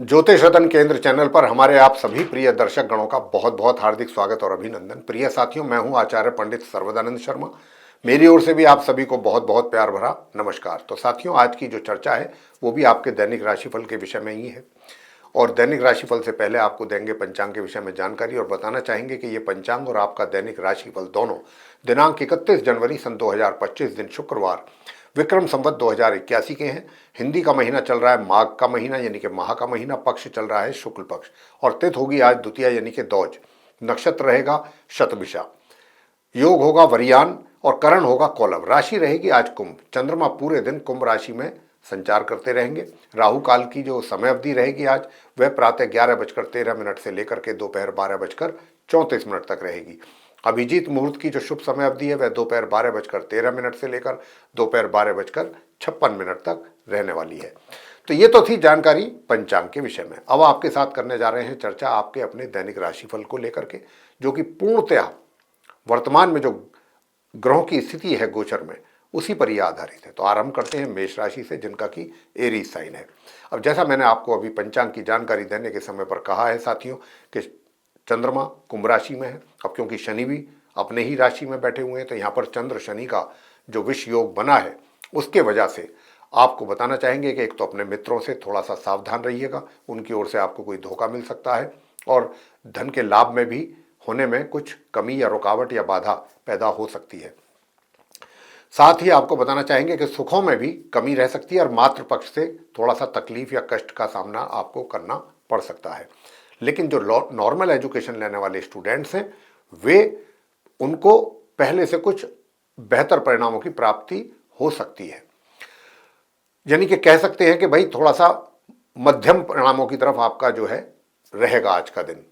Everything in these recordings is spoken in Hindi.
ज्योतिष रतन केंद्र चैनल पर हमारे आप सभी प्रिय दर्शक गणों का बहुत बहुत हार्दिक स्वागत और अभिनंदन। प्रिय साथियों, मैं हूं आचार्य पंडित सर्वदानंद शर्मा। मेरी ओर से भी आप सभी को बहुत बहुत प्यार भरा नमस्कार। तो साथियों, आज की जो चर्चा है वो भी आपके दैनिक राशिफल के विषय में ही है। और दैनिक राशिफल से पहले आपको देंगे पंचांग के विषय में जानकारी और बताना चाहेंगे कि ये पंचांग और आपका दैनिक राशिफल दोनों दिनांक 31 जनवरी सन 2025 दिन शुक्रवार विक्रम संवत 2081 के हैं। हिंदी का महीना चल रहा है माघ का महीना यानी कि माह का महीना, पक्ष चल रहा है शुक्ल पक्ष और तिथि होगी आज द्वितीया यानी कि दौज, नक्षत्र रहेगा शतभिषा, योग होगा वरियान और करण होगा कौलव। राशि रहेगी आज कुंभ। चंद्रमा पूरे दिन कुंभ राशि में संचार करते रहेंगे। राहु काल की जो समय अवधि रहेगी आज वह प्रातः 11:13 से लेकर के दोपहर 12:34 तक रहेगी। अभिजीत मुहूर्त की जो शुभ समय अवधि है वह दोपहर 12:13 से लेकर दोपहर 12:56 तक रहने वाली है। तो ये तो थी जानकारी पंचांग के विषय में। अब आपके साथ करने जा रहे हैं चर्चा आपके अपने दैनिक राशिफल को लेकर के, जो कि पूर्णतया वर्तमान में जो ग्रहों की स्थिति है गोचर में उसी पर यह आधारित है। तो आरंभ करते हैं मेष राशि से, जिनका कि एरीज साइन है। अब जैसा मैंने आपको अभी पंचांग की जानकारी देने के समय पर कहा है साथियों कि चंद्रमा कुंभ राशि में है। अब क्योंकि शनि भी अपने ही राशि में बैठे हुए हैं तो यहाँ पर चंद्र शनि का जो विष योग बना है उसके वजह से आपको बताना चाहेंगे कि एक तो अपने मित्रों से थोड़ा सा सावधान रहिएगा, उनकी ओर से आपको कोई धोखा मिल सकता है और धन के लाभ में भी होने में कुछ कमी या रुकावट या बाधा पैदा हो सकती है। साथ ही आपको बताना चाहेंगे कि सुखों में भी कमी रह सकती है और मातृ पक्ष से थोड़ा सा तकलीफ या कष्ट का सामना आपको करना पड़ सकता है। लेकिन जो नॉर्मल एजुकेशन लेने वाले स्टूडेंट्स हैं वे उनको पहले से कुछ बेहतर परिणामों की प्राप्ति हो सकती है। यानी कि कह सकते हैं कि भाई थोड़ा सा मध्यम परिणामों की तरफ आपका जो है रहेगा आज का दिन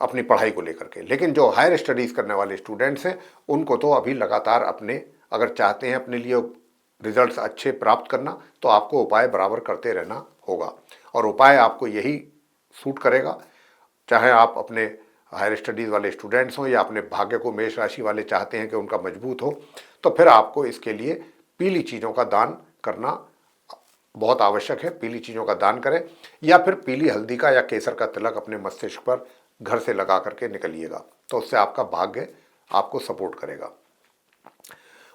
अपनी पढ़ाई को लेकर के। लेकिन जो हायर स्टडीज करने वाले स्टूडेंट्स हैं उनको तो अभी लगातार अपने अगर चाहते हैं अपने लिए रिजल्ट्स अच्छे प्राप्त करना तो आपको उपाय बराबर करते रहना होगा और उपाय आपको यही सूट करेगा। चाहे आप अपने हायर स्टडीज़ वाले स्टूडेंट्स हों या अपने भाग्य को मेष राशि वाले चाहते हैं कि उनका मजबूत हो, तो फिर आपको इसके लिए पीली चीज़ों का दान करना बहुत आवश्यक है। पीली चीज़ों का दान करें या फिर पीली हल्दी का या केसर का तिलक अपने मस्तिष्क पर घर से लगा करके निकलिएगा, तो उससे आपका भाग्य आपको सपोर्ट करेगा।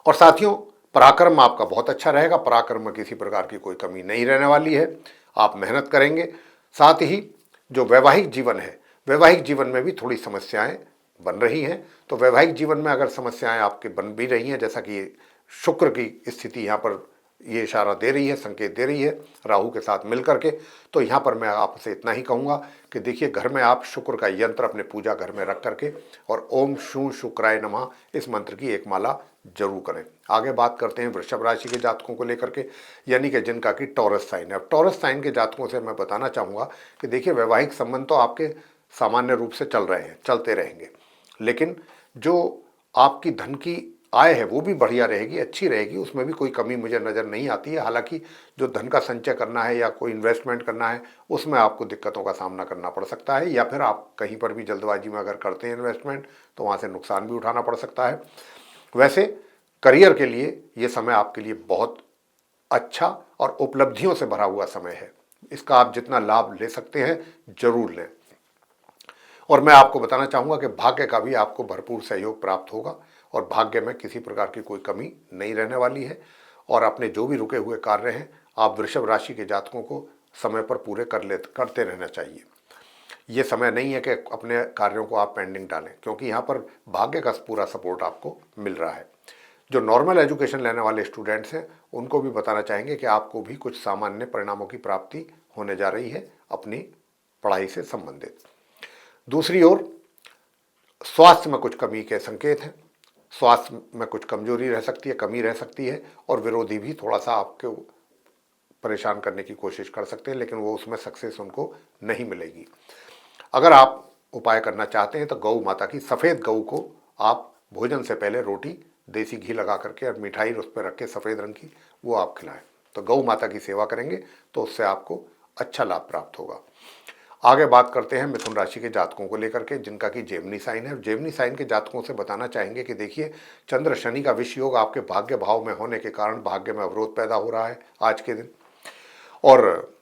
और साथियों, पराक्रम आपका बहुत अच्छा रहेगा। पराक्रम में किसी प्रकार की कोई कमी नहीं रहने वाली है, आप मेहनत करेंगे। साथ ही जो वैवाहिक जीवन है, वैवाहिक जीवन में भी थोड़ी समस्याएं बन रही हैं। तो वैवाहिक जीवन में अगर समस्याएं आपके बन भी रही हैं, जैसा कि शुक्र की स्थिति यहाँ पर ये इशारा दे रही है, संकेत दे रही है राहु के साथ मिल करके, तो यहाँ पर मैं आपसे इतना ही कहूँगा कि देखिए घर में आप शुक्र का यंत्र अपने पूजा घर में रख करके और ओम शू शुक्राय नमः इस मंत्र की एक माला जरूर करें। आगे बात करते हैं वृषभ राशि के जातकों को लेकर के, यानी कि जिनका कि टॉरस साइन है। अब टॉरस साइन के जातकों से मैं बताना चाहूँगा कि देखिए वैवाहिक संबंध तो आपके सामान्य रूप से चल रहे हैं, चलते रहेंगे, लेकिन जो आपकी धन की आय है वो भी बढ़िया रहेगी, अच्छी रहेगी, उसमें भी कोई कमी मुझे नज़र नहीं आती है। हालांकि जो धन का संचय करना है या कोई इन्वेस्टमेंट करना है उसमें आपको दिक्कतों का सामना करना पड़ सकता है, या फिर आप कहीं पर भी जल्दबाजी में अगर करते हैं इन्वेस्टमेंट तो वहाँ से नुकसान भी उठाना पड़ सकता है। वैसे करियर के लिए ये समय आपके लिए बहुत अच्छा और उपलब्धियों से भरा हुआ समय है, इसका आप जितना लाभ ले सकते हैं जरूर लें। और मैं आपको बताना चाहूँगा कि भाग्य का भी आपको भरपूर सहयोग प्राप्त होगा और भाग्य में किसी प्रकार की कोई कमी नहीं रहने वाली है। और अपने जो भी रुके हुए कार्य हैं आप वृषभ राशि के जातकों को समय पर पूरे करते रहना चाहिए। ये समय नहीं है कि अपने कार्यों को आप पेंडिंग डालें, क्योंकि यहाँ पर भाग्य का पूरा सपोर्ट आपको मिल रहा है। जो नॉर्मल एजुकेशन लेने वाले स्टूडेंट्स हैं उनको भी बताना चाहेंगे कि आपको भी कुछ सामान्य परिणामों की प्राप्ति होने जा रही है अपनी पढ़ाई से संबंधित। दूसरी ओर स्वास्थ्य में कुछ कमी के संकेत हैं। स्वास्थ्य में कुछ कमजोरी रह सकती है, कमी रह सकती है और विरोधी भी थोड़ा सा आपको परेशान करने की कोशिश कर सकते हैं, लेकिन वो उसमें सक्सेस उनको नहीं मिलेगी। अगर आप उपाय करना चाहते हैं तो गौ माता की, सफ़ेद गऊ को आप भोजन से पहले रोटी देसी घी लगा करके और मिठाई उस पर रख के सफ़ेद रंग की वो आप खिलाएं। तो गौ माता की सेवा करेंगे तो उससे आपको अच्छा लाभ प्राप्त होगा। आगे बात करते हैं मिथुन राशि के जातकों को लेकर के, जिनका कि जेमिनी साइन है। जेमिनी साइन के जातकों से बताना चाहेंगे कि देखिए चंद्र शनि का विष योग आपके भाग्य भाव में होने के कारण भाग्य में अवरोध पैदा हो रहा है आज के दिन। और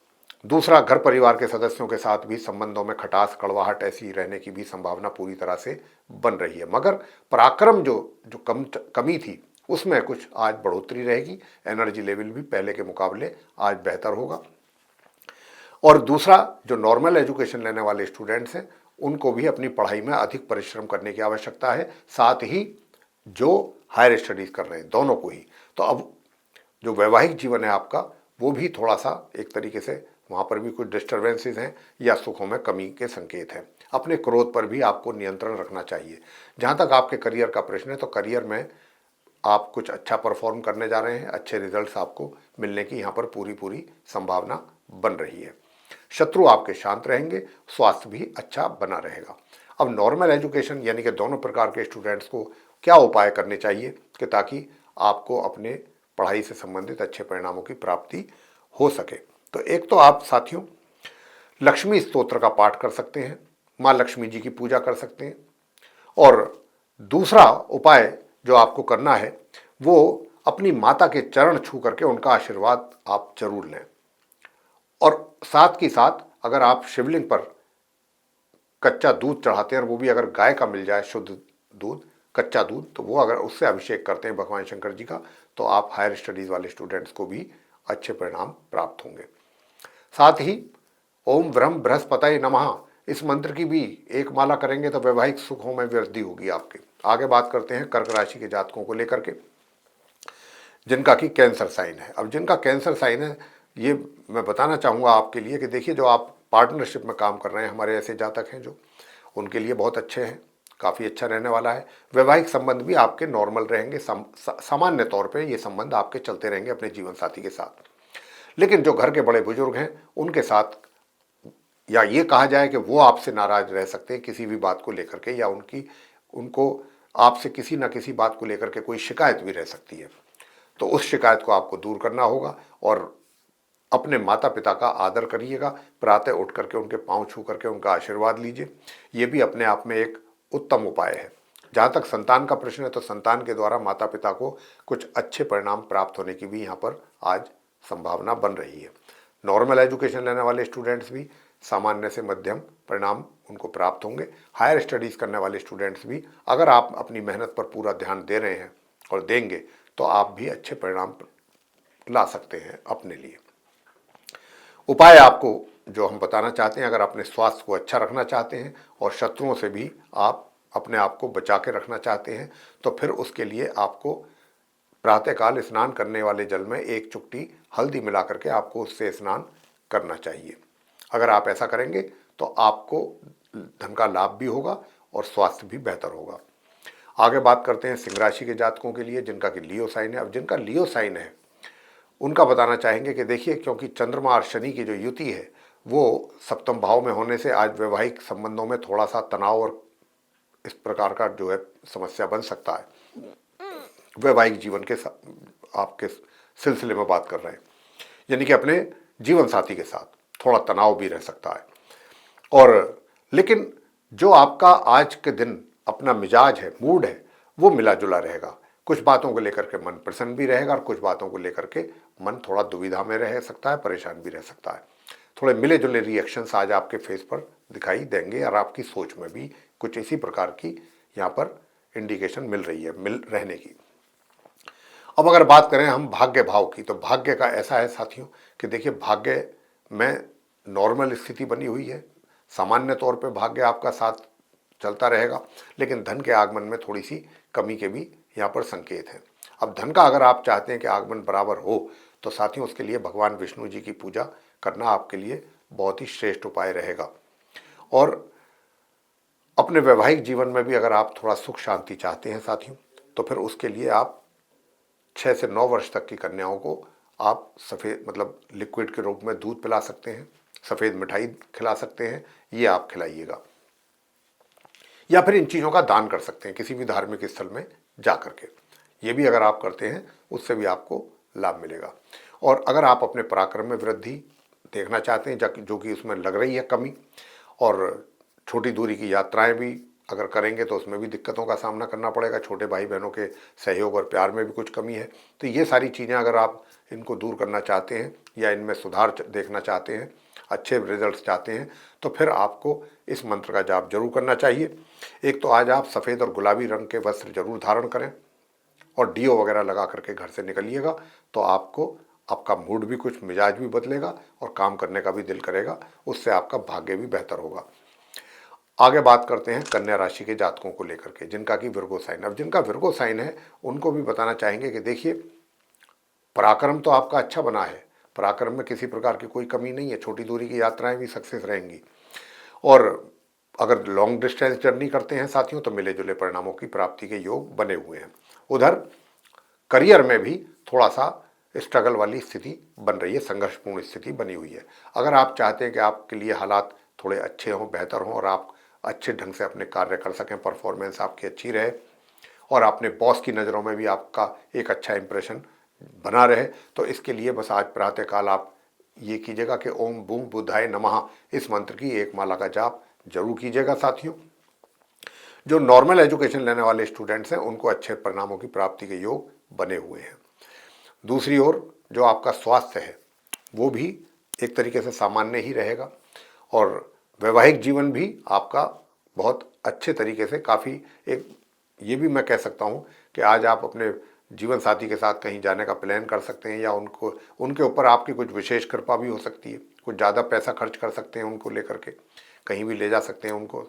दूसरा, घर परिवार के सदस्यों के साथ भी संबंधों में खटास कड़वाहट ऐसी रहने की भी संभावना पूरी तरह से बन रही है। मगर पराक्रम जो जो कमी थी उसमें कुछ आज बढ़ोतरी रहेगी। एनर्जी लेवल भी पहले के मुकाबले आज बेहतर होगा। और दूसरा, जो नॉर्मल एजुकेशन लेने वाले स्टूडेंट्स हैं उनको भी अपनी पढ़ाई में अधिक परिश्रम करने की आवश्यकता है, साथ ही जो हायर स्टडीज कर रहे हैं दोनों को ही। तो अब जो वैवाहिक जीवन है आपका वो भी थोड़ा सा एक तरीके से वहाँ पर भी कुछ डिस्टर्बेंसेस हैं या सुखों में कमी के संकेत हैं। अपने क्रोध पर भी आपको नियंत्रण रखना चाहिए। जहाँ तक आपके करियर का प्रश्न है तो करियर में आप कुछ अच्छा परफॉर्म करने जा रहे हैं, अच्छे रिजल्ट्स आपको मिलने की यहाँ पर पूरी संभावना बन रही है। शत्रु आपके शांत रहेंगे, स्वास्थ्य भी अच्छा बना रहेगा। अब नॉर्मल एजुकेशन यानी कि दोनों प्रकार के स्टूडेंट्स को क्या उपाय करने चाहिए कि ताकि आपको अपने पढ़ाई से संबंधित अच्छे परिणामों की प्राप्ति हो सके। तो एक तो आप साथियों लक्ष्मी स्तोत्र का पाठ कर सकते हैं, माँ लक्ष्मी जी की पूजा कर सकते हैं। और दूसरा उपाय जो आपको करना है वो अपनी माता के चरण छू करके उनका आशीर्वाद आप जरूर लें। और साथ ही साथ अगर आप शिवलिंग पर कच्चा दूध चढ़ाते हैं और वो भी अगर गाय का मिल जाए, शुद्ध दूध, कच्चा दूध, तो वो अगर उससे अभिषेक करते हैं भगवान शंकर जी का, तो आप हायर स्टडीज वाले स्टूडेंट्स को भी अच्छे परिणाम प्राप्त होंगे। साथ ही ओम ब्रह्म बृहस्पतये नमः इस मंत्र की भी एक माला करेंगे तो वैवाहिक सुखों में वृद्धि होगी आपके। आगे बात करते हैं कर्क राशि के जातकों को लेकर के, जिनका कि कैंसर साइन है। अब जिनका कैंसर साइन है ये मैं बताना चाहूँगा आपके लिए कि देखिए, जो आप पार्टनरशिप में काम कर रहे हैं, हमारे ऐसे जातक हैं जो, उनके लिए बहुत अच्छे हैं, काफ़ी अच्छा रहने वाला है। वैवाहिक संबंध भी आपके नॉर्मल रहेंगे, सामान्य तौर पे ये संबंध आपके चलते रहेंगे अपने जीवन साथी के साथ। लेकिन जो घर के बड़े बुजुर्ग हैं उनके साथ, या ये कहा जाए कि वो आपसे नाराज रह सकते हैं किसी भी बात को लेकर के, या उनको आपसे किसी ना किसी बात को लेकर के कोई शिकायत भी रह सकती है। तो उस शिकायत को आपको दूर करना होगा और अपने माता पिता का आदर करिएगा। प्रातः उठ करके उनके पांव छू करके उनका आशीर्वाद लीजिए। ये भी अपने आप में एक उत्तम उपाय है। जहाँ तक संतान का प्रश्न है तो संतान के द्वारा माता पिता को कुछ अच्छे परिणाम प्राप्त होने की भी यहाँ पर आज संभावना बन रही है। नॉर्मल एजुकेशन लेने वाले स्टूडेंट्स भी सामान्य से मध्यम परिणाम उनको प्राप्त होंगे। हायर स्टडीज़ करने वाले स्टूडेंट्स भी, अगर आप अपनी मेहनत पर पूरा ध्यान दे रहे हैं और देंगे, तो आप भी अच्छे परिणाम ला सकते हैं अपने लिए। उपाय आपको जो हम बताना चाहते हैं, अगर अपने स्वास्थ्य को अच्छा रखना चाहते हैं और शत्रुओं से भी आप अपने आप को बचा के रखना चाहते हैं, तो फिर उसके लिए आपको प्रातःकाल स्नान करने वाले जल में एक चुटकी हल्दी मिला करके आपको उससे स्नान करना चाहिए। अगर आप ऐसा करेंगे तो आपको धन का लाभ भी होगा और स्वास्थ्य भी बेहतर होगा। आगे बात करते हैं सिंह राशि के जातकों के लिए, जिनका कि लियो साइन है। अब जिनका लियो साइन है उनका बताना चाहेंगे कि देखिए, क्योंकि चंद्रमा और शनि की जो युति है वो सप्तम भाव में होने से आज वैवाहिक संबंधों में थोड़ा सा तनाव और इस प्रकार का जो है समस्या बन सकता है। वैवाहिक जीवन के आपके सिलसिले में बात कर रहे हैं, यानी कि अपने जीवन साथी के साथ थोड़ा तनाव भी रह सकता है। और लेकिन जो आपका आज के दिन अपना मिजाज है, मूड है, वो मिला जुला रहेगा। कुछ बातों को लेकर के मन प्रसन्न भी रहेगा और कुछ बातों को लेकर के मन थोड़ा दुविधा में रह सकता है, परेशान भी रह सकता है। थोड़े मिले जुले रिएक्शंस आज आपके फेस पर दिखाई देंगे और आपकी सोच में भी कुछ इसी प्रकार की यहाँ पर इंडिकेशन मिल रही है, मिल रहने की। अब अगर बात करें हम भाग्य भाव की, तो भाग्य का ऐसा है साथियों कि देखिए, भाग्य में नॉर्मल स्थिति बनी हुई है। सामान्य तौर पे भाग्य आपका साथ चलता रहेगा, लेकिन धन के आगमन में थोड़ी सी कमी के भी यहाँ पर संकेत हैं। अब धन का अगर आप चाहते हैं कि आगमन बराबर हो, तो साथियों उसके लिए भगवान विष्णु जी की पूजा करना आपके लिए बहुत ही श्रेष्ठ उपाय रहेगा। और अपने वैवाहिक जीवन में भी अगर आप थोड़ा सुख शांति चाहते हैं साथियों, तो फिर उसके लिए आप 6 से 9 वर्ष तक की कन्याओं को आप सफ़ेद मतलब लिक्विड के रूप में दूध पिला सकते हैं, सफ़ेद मिठाई खिला सकते हैं, ये आप खिलाइएगा। या फिर इन चीज़ों का दान कर सकते हैं किसी भी धार्मिक स्थल में जा करके। ये भी अगर आप करते हैं उससे भी आपको लाभ मिलेगा। और अगर आप अपने पराक्रम में वृद्धि देखना चाहते हैं, जो कि उसमें लग रही है कमी, और छोटी दूरी की यात्राएं भी अगर करेंगे तो उसमें भी दिक्कतों का सामना करना पड़ेगा, छोटे भाई बहनों के सहयोग और प्यार में भी कुछ कमी है, तो ये सारी चीज़ें अगर आप इनको दूर करना चाहते हैं या इनमें सुधार देखना चाहते हैं, अच्छे रिजल्ट्स चाहते हैं तो फिर आपको इस मंत्र का जाप जरूर करना चाहिए। एक तो आज आप सफ़ेद और गुलाबी रंग के वस्त्र जरूर धारण करें और डीओ वगैरह लगा करके घर से निकलिएगा, तो आपका मूड भी कुछ, मिजाज भी बदलेगा और काम करने का भी दिल करेगा, उससे आपका भाग्य भी बेहतर होगा। आगे बात करते हैं कन्या राशि के जातकों को लेकर के, जिनका कि विर्गो साइन। अब जिनका विर्गो साइन है उनको भी बताना चाहेंगे कि देखिए, पराक्रम तो आपका अच्छा बना है, पराक्रम में किसी प्रकार की कोई कमी नहीं है, छोटी दूरी की यात्राएं भी सक्सेस रहेंगी। और अगर लॉन्ग डिस्टेंस जर्नी करते हैं साथियों तो मिले जुले परिणामों की प्राप्ति के योग बने हुए हैं। उधर करियर में भी थोड़ा सा स्ट्रगल वाली स्थिति बन रही है, संघर्षपूर्ण स्थिति बनी हुई है। अगर आप चाहते हैं कि आपके लिए हालात थोड़े अच्छे हों, बेहतर हों और आप अच्छे ढंग से अपने कार्य कर सकें, परफॉर्मेंस आपकी अच्छी रहे और अपने बॉस की नज़रों में भी आपका एक अच्छा इंप्रेशन बना रहे, तो इसके लिए बस आज प्रातःकाल आप ये कीजिएगा कि ओम बूम बुधाय नमः इस मंत्र की एक माला का जाप जरूर कीजिएगा साथियों। जो नॉर्मल एजुकेशन लेने वाले स्टूडेंट्स हैं उनको अच्छे परिणामों की प्राप्ति के योग बने हुए हैं। दूसरी ओर जो आपका स्वास्थ्य है वो भी एक तरीके से सामान्य ही रहेगा और वैवाहिक जीवन भी आपका बहुत अच्छे तरीके से, काफ़ी एक ये भी मैं कह सकता हूँ कि आज आप अपने जीवन साथी के साथ कहीं जाने का प्लान कर सकते हैं या उनके ऊपर आपकी कुछ विशेष कृपा भी हो सकती है, कुछ ज़्यादा पैसा खर्च कर सकते हैं उनको लेकर के, कहीं भी ले जा सकते हैं उनको,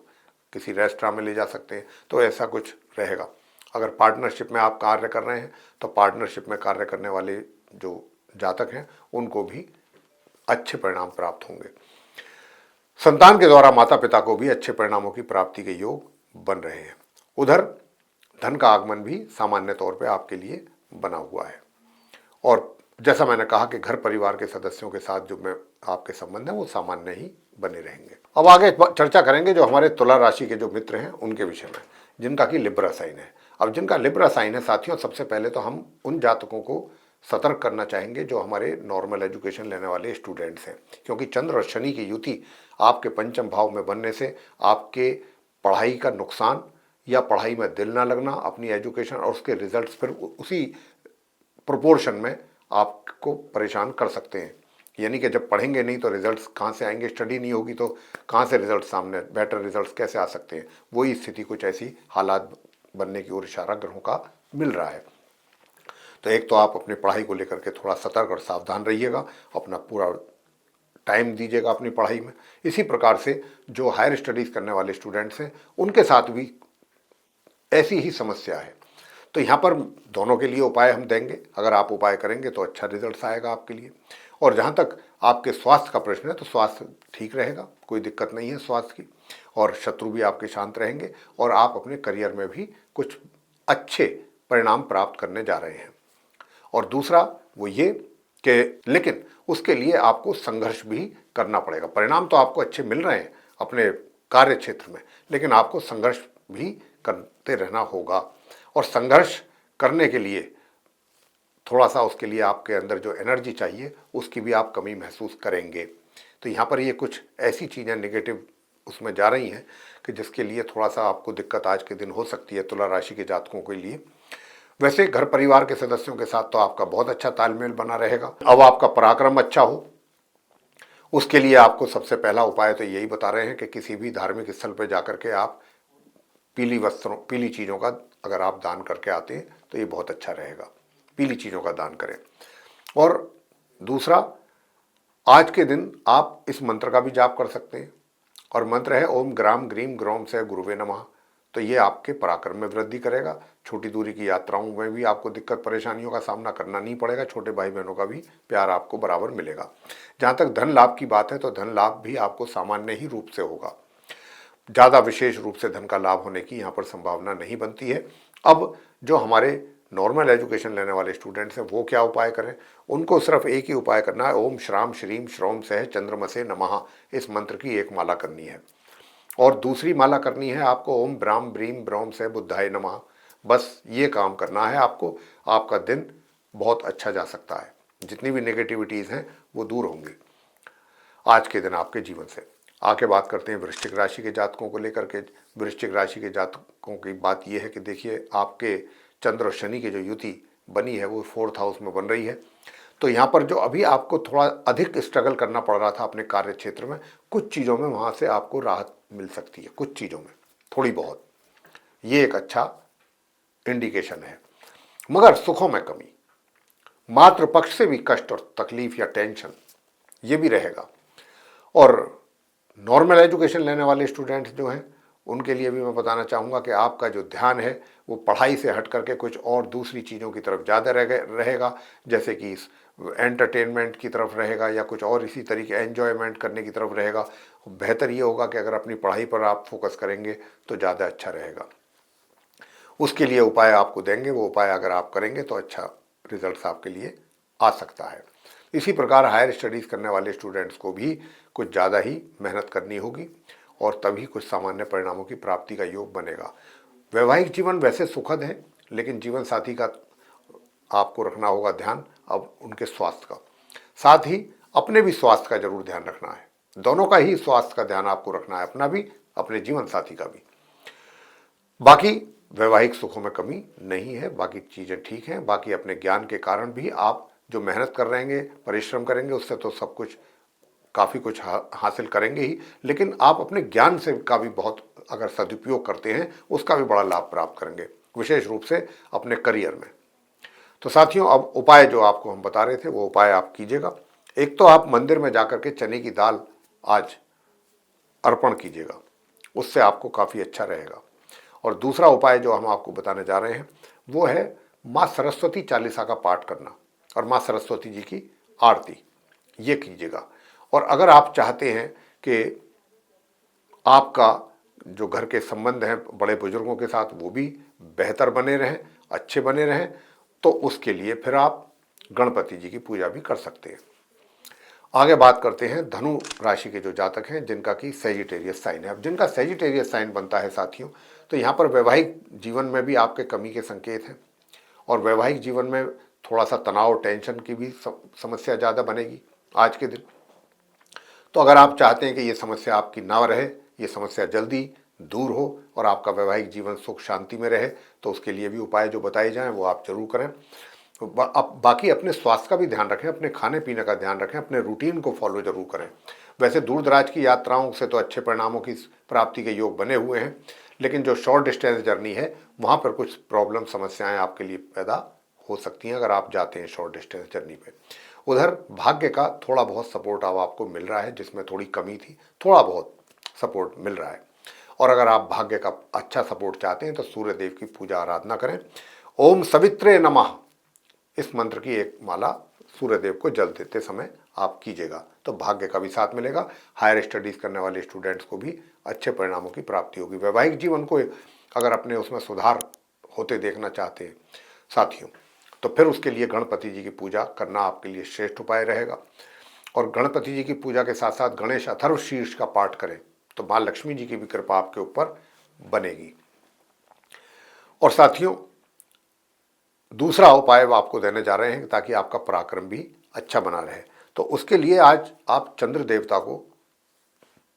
किसी रेस्टोरेंट में ले जा सकते हैं, तो ऐसा कुछ रहेगा। अगर पार्टनरशिप में आप कार्य कर रहे हैं तो पार्टनरशिप में कार्य करने वाले जो जातक हैं उनको भी अच्छे परिणाम प्राप्त होंगे। संतान के द्वारा माता पिता को भी अच्छे परिणामों की प्राप्ति के योग बन रहे हैं। उधर धन का आगमन भी सामान्य तौर पे आपके लिए बना हुआ है और जैसा मैंने कहा कि घर परिवार के सदस्यों के साथ जो में आपके संबंध हैं वो सामान्य ही बने रहेंगे। अब आगे चर्चा करेंगे जो हमारे तुला राशि के जो मित्र हैं उनके विषय में, जिनका कि लिब्रा साइन है। अब जिनका लिब्रा साइन है साथियों, सबसे पहले तो हम उन जातकों को सतर्क करना चाहेंगे जो हमारे नॉर्मल एजुकेशन लेने वाले स्टूडेंट्स हैं, क्योंकि चंद्र और शनि की युति आपके पंचम भाव में बनने से आपके पढ़ाई का नुकसान या पढ़ाई में दिल ना लगना, अपनी एजुकेशन और उसके रिजल्ट्स फिर उसी प्रोपोर्शन में आपको परेशान कर सकते हैं। यानी कि जब पढ़ेंगे नहीं तो रिजल्ट्स कहाँ से आएंगे, स्टडी नहीं होगी तो कहाँ से रिजल्ट सामने, बेटर रिजल्ट्स कैसे आ सकते हैं। वही स्थिति कुछ ऐसी हालात बनने की ओर इशारा ग्रहों का मिल रहा है। तो एक तो आप अपनी पढ़ाई को लेकर के थोड़ा सतर्क और सावधान रहिएगा, अपना पूरा टाइम दीजिएगा अपनी पढ़ाई में। इसी प्रकार से जो हायर स्टडीज़ करने वाले स्टूडेंट्स हैं उनके साथ भी ऐसी ही समस्या है। तो यहाँ पर दोनों के लिए उपाय हम देंगे, अगर आप उपाय करेंगे तो अच्छा रिजल्ट आएगा आपके लिए। और जहाँ तक आपके स्वास्थ्य का प्रश्न है तो स्वास्थ्य ठीक रहेगा, कोई दिक्कत नहीं है स्वास्थ्य की, और शत्रु भी आपके शांत रहेंगे और आप अपने करियर में भी कुछ अच्छे परिणाम प्राप्त करने जा रहे हैं। और दूसरा वो ये कि लेकिन उसके लिए आपको संघर्ष भी करना पड़ेगा। परिणाम तो आपको अच्छे मिल रहे हैं अपने कार्य क्षेत्र में, लेकिन आपको संघर्ष भी करते रहना होगा और संघर्ष करने के लिए थोड़ा सा उसके लिए आपके अंदर जो एनर्जी चाहिए उसकी भी आप कमी महसूस करेंगे। तो यहाँ पर ये कुछ ऐसी चीज़ें नेगेटिव उसमें जा रही हैं कि जिसके लिए थोड़ा सा आपको दिक्कत आज के दिन हो सकती है तुला राशि के जातकों के लिए। वैसे घर परिवार के सदस्यों के साथ तो आपका बहुत अच्छा तालमेल बना रहेगा। अब आपका पराक्रम अच्छा हो उसके लिए आपको सबसे पहला उपाय तो यही बता रहे हैं कि किसी भी धार्मिक स्थल पर जाकर के आप पीली वस्त्रों, पीली चीज़ों का अगर आप दान करके आते हैं तो ये बहुत अच्छा रहेगा, पीली चीज़ों का दान करें। और दूसरा, आज के दिन आप इस मंत्र का भी जाप कर सकते हैं और मंत्र है ओम ग्राम ग्रीम ग्रोम से गुरुवे नमः। तो ये आपके पराक्रम में वृद्धि करेगा, छोटी दूरी की यात्राओं में भी आपको दिक्कत परेशानियों का सामना करना नहीं पड़ेगा, छोटे भाई बहनों का भी प्यार आपको बराबर मिलेगा। जहाँ तक धन लाभ की बात है तो धन लाभ भी आपको सामान्य ही रूप से होगा, ज़्यादा विशेष रूप से धन का लाभ होने की यहाँ पर संभावना नहीं बनती है। अब जो हमारे नॉर्मल एजुकेशन लेने वाले स्टूडेंट्स हैं वो क्या उपाय करें, उनको सिर्फ एक ही उपाय करना है, ओम श्राम श्रीम श्रोम सह चंद्रमसे नमः इस मंत्र की एक माला करनी है। और दूसरी माला करनी है आपको ओम ब्राम ब्रीम ब्रोम से बुद्धाय नमः। बस ये काम करना है आपको, आपका दिन बहुत अच्छा जा सकता है, जितनी भी नेगेटिविटीज़ हैं वो दूर होंगी आज के दिन आपके जीवन से। आगे बात करते हैं वृश्चिक राशि के जातकों को लेकर के। वृश्चिक राशि के जातकों की बात यह है कि देखिए आपके चंद्र और शनि की जो युति बनी है वो 4th हाउस में बन रही है, तो यहाँ पर जो अभी आपको थोड़ा अधिक स्ट्रगल करना पड़ रहा था अपने कार्य क्षेत्र में, कुछ चीज़ों में वहाँ से आपको राहत मिल सकती है, कुछ चीज़ों में थोड़ी बहुत, ये एक अच्छा इंडिकेशन है। मगर सुखों में कमी, मातृ पक्ष से भी कष्ट और तकलीफ या टेंशन ये भी रहेगा। और नॉर्मल एजुकेशन लेने वाले स्टूडेंट्स जो हैं उनके लिए भी मैं बताना चाहूँगा कि आपका जो ध्यान है वो पढ़ाई से हट करके कुछ और दूसरी चीज़ों की तरफ ज़्यादा रहेगा, जैसे कि एंटरटेनमेंट की तरफ रहेगा या कुछ और इसी तरीके एन्जॉयमेंट करने की तरफ रहेगा। बेहतर ये होगा कि अगर अपनी पढ़ाई पर आप फोकस करेंगे तो ज़्यादा अच्छा रहेगा। उसके लिए उपाय आपको देंगे, वो उपाय अगर आप करेंगे तो अच्छा रिजल्ट्स आपके लिए आ सकता है। इसी प्रकार हायर स्टडीज़ करने वाले स्टूडेंट्स को भी कुछ ज़्यादा ही मेहनत करनी होगी और तभी कुछ सामान्य परिणामों की प्राप्ति का योग बनेगा। वैवाहिक जीवन वैसे सुखद है, लेकिन जीवन साथी का आपको रखना होगा ध्यान, अब उनके स्वास्थ्य का, साथ ही अपने भी स्वास्थ्य का जरूर ध्यान रखना है। दोनों का ही स्वास्थ्य का ध्यान आपको रखना है, अपना भी अपने जीवन साथी का भी। बाकी वैवाहिक सुखों में कमी नहीं है, बाकी चीज़ें ठीक हैं। बाकी अपने ज्ञान के कारण भी आप जो मेहनत कर रहेंगे, परिश्रम करेंगे, उससे तो सब कुछ काफ़ी कुछ हासिल करेंगे ही, लेकिन आप अपने ज्ञान से का भी बहुत अगर सदुपयोग करते हैं उसका भी बड़ा लाभ प्राप्त करेंगे, विशेष रूप से अपने करियर में। तो साथियों, अब उपाय जो आपको हम बता रहे थे वो उपाय आप कीजिएगा। एक तो आप मंदिर में जाकर के चने की दाल आज अर्पण कीजिएगा, उससे आपको काफ़ी अच्छा रहेगा। और दूसरा उपाय जो हम आपको बताने जा रहे हैं वो है माँ सरस्वती चालीसा का पाठ करना और माँ सरस्वती जी की आरती, ये कीजिएगा। और अगर आप चाहते हैं कि आपका जो घर के संबंध हैं बड़े बुजुर्गों के साथ वो भी बेहतर बने रहें, अच्छे बने रहें, तो उसके लिए फिर आप गणपति जी की पूजा भी कर सकते हैं। आगे बात करते हैं धनु राशि के जो जातक हैं जिनका कि सेजिटेरियस साइन है। अब जिनका सेजिटेरियस साइन बनता है साथियों, तो यहाँ पर वैवाहिक जीवन में भी आपके कमी के संकेत हैं और वैवाहिक जीवन में थोड़ा सा तनाव, टेंशन की भी समस्या ज़्यादा बनेगी आज के दिन। तो अगर आप चाहते हैं कि ये समस्या आपकी ना रहे, ये समस्या जल्दी दूर हो और आपका वैवाहिक जीवन सुख शांति में रहे, तो उसके लिए भी उपाय जो बताए जाएं वो आप जरूर करें। अब बाकी अपने स्वास्थ्य का भी ध्यान रखें, अपने खाने पीने का ध्यान रखें, अपने रूटीन को फॉलो जरूर करें। वैसे दूर दराज की यात्राओं से तो अच्छे परिणामों की प्राप्ति के योग बने हुए हैं, लेकिन जो शॉर्ट डिस्टेंस जर्नी है वहाँ पर कुछ प्रॉब्लम, समस्याएं आपके लिए पैदा हो सकती हैं अगर आप जाते हैं शॉर्ट डिस्टेंस जर्नी पे। उधर भाग्य का थोड़ा बहुत सपोर्ट अब आपको मिल रहा है, जिसमें थोड़ी कमी थी, थोड़ा बहुत सपोर्ट मिल रहा है। और अगर आप भाग्य का अच्छा सपोर्ट चाहते हैं तो सूर्य देव की पूजा आराधना करें। ओम सवित्रे नमः, इस मंत्र की एक माला सूर्य देव को जल देते समय आप कीजिएगा, तो भाग्य का भी साथ मिलेगा। हायर स्टडीज़ करने वाले स्टूडेंट्स को भी अच्छे परिणामों की प्राप्ति होगी। वैवाहिक जीवन को अगर अपने उसमें सुधार होते देखना चाहते हैं साथियों, तो फिर उसके लिए गणपति जी की पूजा करना आपके लिए श्रेष्ठ उपाय रहेगा। और गणपति जी की पूजा के साथ साथ गणेश अथर्व शीर्ष का पाठ करें तो माँ लक्ष्मी जी की भी कृपा आपके ऊपर बनेगी। और साथियों, दूसरा उपाय आपको देने जा रहे हैं ताकि आपका पराक्रम भी अच्छा बना रहे। तो उसके लिए आज आप चंद्र देवता को,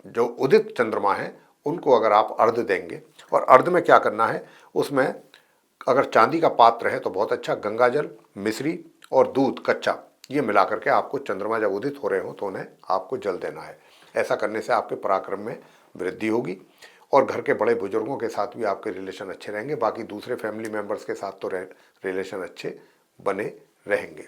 जो उदित चंद्रमा है, उनको अगर आप अर्घ्य देंगे, और अर्घ्य में क्या करना है, उसमें अगर चांदी का पात्र है तो बहुत अच्छा, गंगा जल, मिश्री और दूध कच्चा, ये मिला करके आपको चंद्रमा जब उदित हो रहे हो तो उन्हें आपको जल देना है। ऐसा करने से आपके पराक्रम में वृद्धि होगी और घर के बड़े बुजुर्गों के साथ भी आपके रिलेशन अच्छे रहेंगे। बाकी दूसरे फैमिली मेम्बर्स के साथ तो रिलेशन अच्छे बने रहेंगे।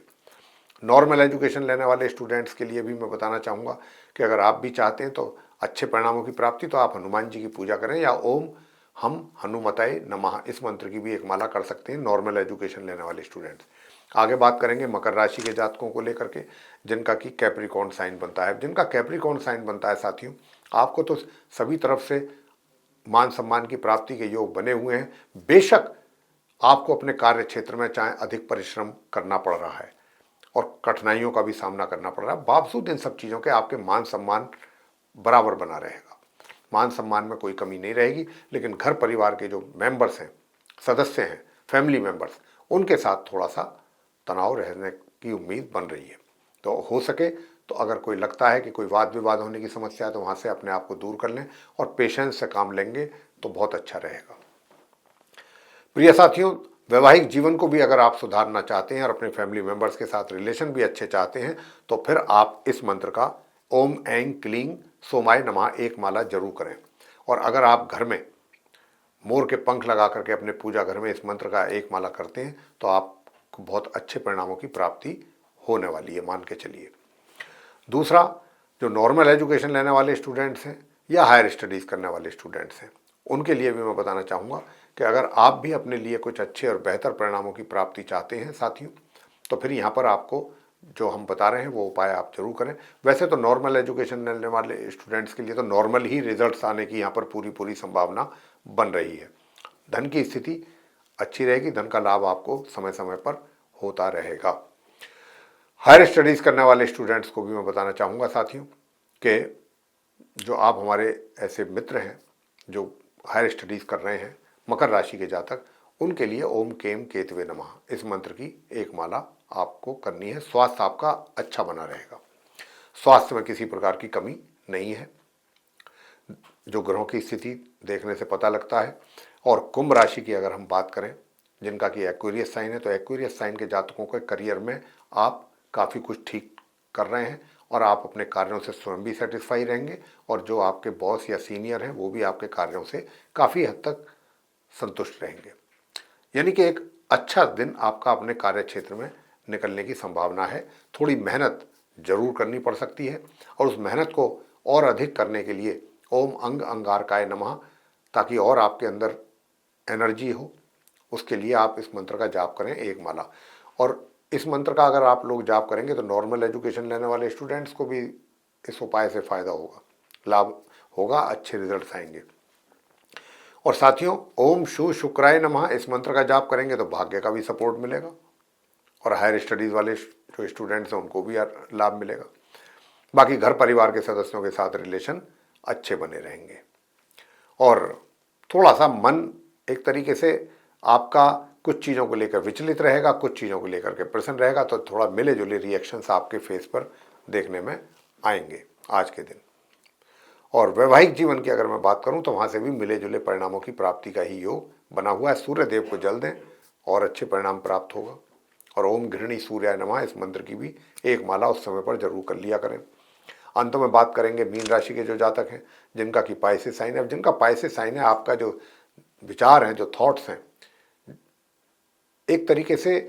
नॉर्मल एजुकेशन लेने वाले स्टूडेंट्स के लिए भी मैं बताना चाहूँगा कि अगर आप भी चाहते हैं तो अच्छे परिणामों की प्राप्ति, तो आप हनुमान जी की पूजा करें या ओम हम हनुमताय नमः, इस मंत्र की भी एक माला कर सकते हैं नॉर्मल एजुकेशन लेने वाले स्टूडेंट्स। आगे बात करेंगे मकर राशि के जातकों को लेकर के जिनका कि कैप्रिकॉर्न साइन बनता है। जिनका कैप्रिकॉर्न साइन बनता है साथियों, आपको तो सभी तरफ से मान सम्मान की प्राप्ति के योग बने हुए हैं। बेशक आपको अपने कार्य क्षेत्र में चाहे अधिक परिश्रम करना पड़ रहा है और कठिनाइयों का भी सामना करना पड़ रहा है, बावजूद इन सब चीज़ों के आपके मान सम्मान बराबर बना रहेगा। मान सम्मान में कोई कमी नहीं रहेगी, लेकिन घर परिवार के जो मेंबर्स हैं, सदस्य हैं, फैमिली मेंबर्स, उनके साथ थोड़ा सा तनाव रहने की उम्मीद बन रही है। तो हो सके तो अगर कोई लगता है कि कोई वाद विवाद होने की समस्या है तो वहाँ से अपने आप को दूर कर लें और पेशेंस से काम लेंगे तो बहुत अच्छा रहेगा। प्रिय साथियों, वैवाहिक जीवन को भी अगर आप सुधारना चाहते हैं और अपने फैमिली मेंबर्स के साथ रिलेशन भी अच्छे चाहते हैं तो फिर आप इस मंत्र का ओम ऐं क्लीं सोमाय नमः एक माला जरूर करें। और अगर आप घर में मोर के पंख लगा करके अपने पूजा घर में इस मंत्र का एक माला करते हैं तो आपको बहुत अच्छे परिणामों की प्राप्ति होने वाली है, मान के चलिए। दूसरा, जो नॉर्मल एजुकेशन लेने वाले स्टूडेंट्स हैं या हायर स्टडीज़ करने वाले स्टूडेंट्स हैं, उनके लिए भी मैं बताना चाहूँगा कि अगर आप भी अपने लिए कुछ अच्छे और बेहतर परिणामों की प्राप्ति चाहते हैं साथियों, तो फिर यहाँ पर आपको जो हम बता रहे हैं वो उपाय आप जरूर करें। वैसे तो नॉर्मल एजुकेशन लेने वाले स्टूडेंट्स के लिए तो नॉर्मल ही रिजल्ट्स आने की यहाँ पर पूरी संभावना बन रही है। धन की स्थिति अच्छी रहेगी, धन का लाभ आपको समय समय पर होता रहेगा। हायर स्टडीज़ करने वाले स्टूडेंट्स को भी मैं बताना चाहूँगा साथियों कि जो आप हमारे ऐसे मित्र हैं जो हायर स्टडीज़ कर रहे हैं, मकर राशि के जातक, उनके लिए ओम केम केतवे नमः इस मंत्र की एक माला आपको करनी है। स्वास्थ्य आपका अच्छा बना रहेगा, स्वास्थ्य में किसी प्रकार की कमी नहीं है, जो ग्रहों की स्थिति देखने से पता लगता है। और कुंभ राशि की अगर हम बात करें, जिनका कि एक्वेरियस साइन है, तो एक्वेरियस साइन के जातकों के करियर में आप काफ़ी कुछ ठीक कर रहे हैं और आप अपने कार्यों से स्वयं भी सेटिस्फाई रहेंगे और जो आपके बॉस या सीनियर हैं वो भी आपके कार्यों से काफ़ी हद तक संतुष्ट रहेंगे। यानी कि एक अच्छा दिन आपका अपने कार्य क्षेत्र में निकलने की संभावना है। थोड़ी मेहनत जरूर करनी पड़ सकती है और उस मेहनत को और अधिक करने के लिए ओम अंग अंगारकाय नमः, ताकि और आपके अंदर एनर्जी हो, उसके लिए आप इस मंत्र का जाप करें एक माला। और इस मंत्र का अगर आप लोग जाप करेंगे तो नॉर्मल एजुकेशन लेने वाले स्टूडेंट्स को भी इस उपाय से फ़ायदा होगा, लाभ होगा, अच्छे रिजल्ट्स आएंगे। और साथियों, ओम शु शुक्राय नमः इस मंत्र का जाप करेंगे तो भाग्य का भी सपोर्ट मिलेगा और हायर स्टडीज़ वाले जो स्टूडेंट्स हैं उनको भी लाभ मिलेगा। बाकी घर परिवार के सदस्यों के साथ रिलेशन अच्छे बने रहेंगे और थोड़ा सा मन एक तरीके से आपका कुछ चीज़ों को लेकर विचलित रहेगा, कुछ चीज़ों को लेकर के प्रसन्न रहेगा, तो थोड़ा मिले जुले रिएक्शंस आपके फेस पर देखने में आएंगे आज के दिन। और वैवाहिक जीवन की अगर मैं बात करूं तो वहाँ से भी मिले जुले परिणामों की प्राप्ति का ही योग बना हुआ है। सूर्य देव को जल दें और अच्छे परिणाम प्राप्त होगा। और ओम घृणी सूर्याय नमः इस मंत्र की भी एक माला उस समय पर जरूर कर लिया करें। अंत में बात करेंगे मीन राशि के जो जातक हैं, जिनका कि पाइसेस साइन है। जिनका पाइसेस साइन है, आपका जो विचार हैं, जो थॉट्स हैं, एक तरीके से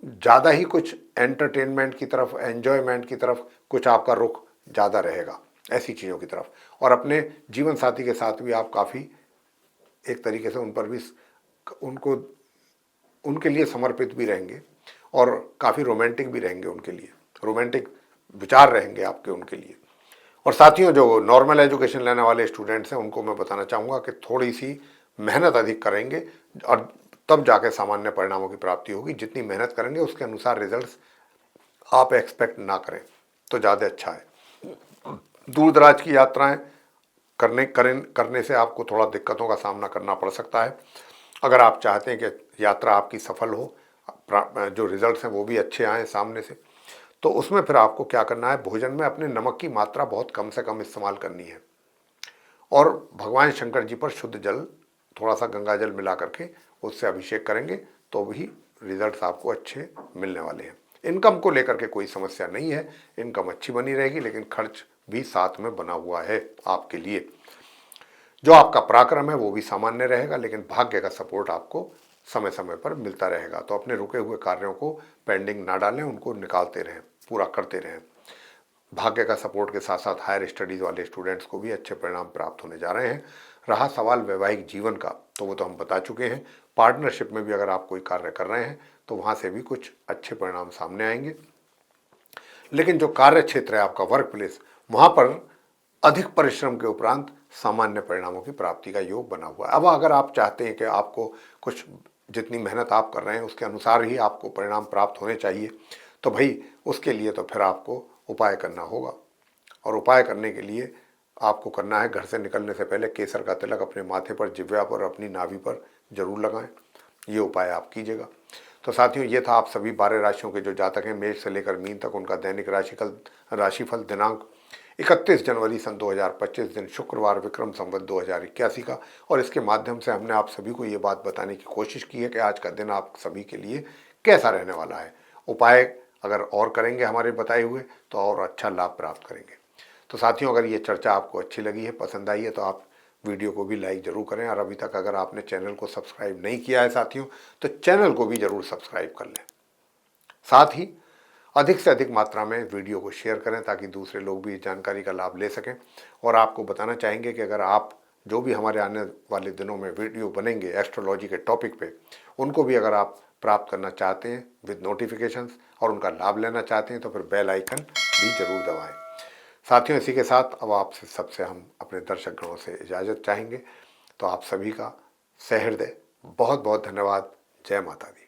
ज़्यादा ही कुछ एंटरटेनमेंट की तरफ, एन्जॉयमेंट की तरफ कुछ आपका रुख ज़्यादा रहेगा, ऐसी चीज़ों की तरफ। और अपने जीवन साथी के साथ भी आप काफ़ी एक तरीके से उन पर भी उनको उनके लिए समर्पित भी रहेंगे और काफ़ी रोमांटिक भी रहेंगे, उनके लिए रोमांटिक विचार रहेंगे आपके उनके लिए। और साथियों, जो नॉर्मल एजुकेशन लेने वाले स्टूडेंट्स हैं उनको मैं बताना चाहूँगा कि थोड़ी सी मेहनत अधिक करेंगे और तब जाके सामान्य परिणामों की प्राप्ति होगी। जितनी मेहनत करेंगे उसके अनुसार रिजल्ट्स आप एक्सपेक्ट ना करें तो ज़्यादा अच्छा है। दूर दराज की यात्राएं करने से आपको थोड़ा दिक्कतों का सामना करना पड़ सकता है। अगर आप चाहते हैं कि यात्रा आपकी सफल हो, जो रिजल्ट्स हैं वो भी अच्छे आएँ सामने से, तो उसमें फिर आपको क्या करना है, भोजन में अपने नमक की मात्रा बहुत कम से कम इस्तेमाल करनी है और भगवान शंकर जी पर शुद्ध जल, थोड़ा सा गंगा जल मिला करके उससे अभिषेक करेंगे तो भी रिजल्ट्स आपको अच्छे मिलने वाले हैं। इनकम को लेकर के कोई समस्या नहीं है, इनकम अच्छी बनी रहेगी, लेकिन खर्च भी साथ में बना हुआ है आपके लिए। जो आपका पराक्रम है वो भी सामान्य रहेगा, लेकिन भाग्य का सपोर्ट आपको समय समय पर मिलता रहेगा। तो अपने रुके हुए कार्यों को पेंडिंग ना डालें, उनको निकालते रहें, पूरा करते रहें। भाग्य का सपोर्ट के साथ साथ हायर स्टडीज़ वाले स्टूडेंट्स को भी अच्छे परिणाम प्राप्त होने जा रहे हैं। रहा सवाल वैवाहिक जीवन का, तो वो तो हम बता चुके हैं। पार्टनरशिप में भी अगर आप कोई कार्य कर रहे हैं तो वहाँ से भी कुछ अच्छे परिणाम सामने आएंगे। लेकिन जो कार्य क्षेत्र है आपका, वर्क प्लेस, वहाँ पर अधिक परिश्रम के उपरांत सामान्य परिणामों की प्राप्ति का योग बना हुआ है। अब अगर आप चाहते हैं कि आपको कुछ, जितनी मेहनत आप कर रहे हैं उसके अनुसार ही आपको परिणाम प्राप्त होने चाहिए, तो भाई उसके लिए तो फिर आपको उपाय करना होगा। और उपाय करने के लिए आपको करना है, घर से निकलने से पहले केसर का तिलक अपने माथे पर, जिह्वा पर, अपनी नाभि पर जरूर लगाएं। ये उपाय आप कीजिएगा। तो साथियों, ये था आप सभी 12 राशियों के जो जातक हैं, मेष से लेकर मीन तक, उनका दैनिक राशिफल दिनांक 31 जनवरी सन 2025 दिन शुक्रवार विक्रम संवत 2081 का। और इसके माध्यम से हमने आप सभी को ये बात बताने की कोशिश की है कि आज का दिन आप सभी के लिए कैसा रहने वाला है। उपाय अगर और करेंगे हमारे बताए हुए तो और अच्छा लाभ प्राप्त करेंगे। तो साथियों, अगर ये चर्चा आपको अच्छी लगी है, पसंद आई है, तो आप वीडियो को भी लाइक जरूर करें। और अभी तक अगर आपने चैनल को सब्सक्राइब नहीं किया है साथियों, तो चैनल को भी जरूर सब्सक्राइब कर लें। साथ ही अधिक से अधिक मात्रा में वीडियो को शेयर करें ताकि दूसरे लोग भी इस जानकारी का लाभ ले सकें। और आपको बताना चाहेंगे कि अगर आप जो भी हमारे आने वाले दिनों में वीडियो बनेंगे एस्ट्रोलॉजी के टॉपिक पे, उनको भी अगर आप प्राप्त करना चाहते हैं विद नोटिफिकेशंस और उनका लाभ लेना चाहते हैं तो फिर बेल आइकन भी जरूर दबाएं। साथियों, इसी के साथ अब आपसे सबसे हम अपने दर्शक गणों से इजाज़त चाहेंगे। तो आप सभी का सहृदय बहुत बहुत धन्यवाद। जय माता दी।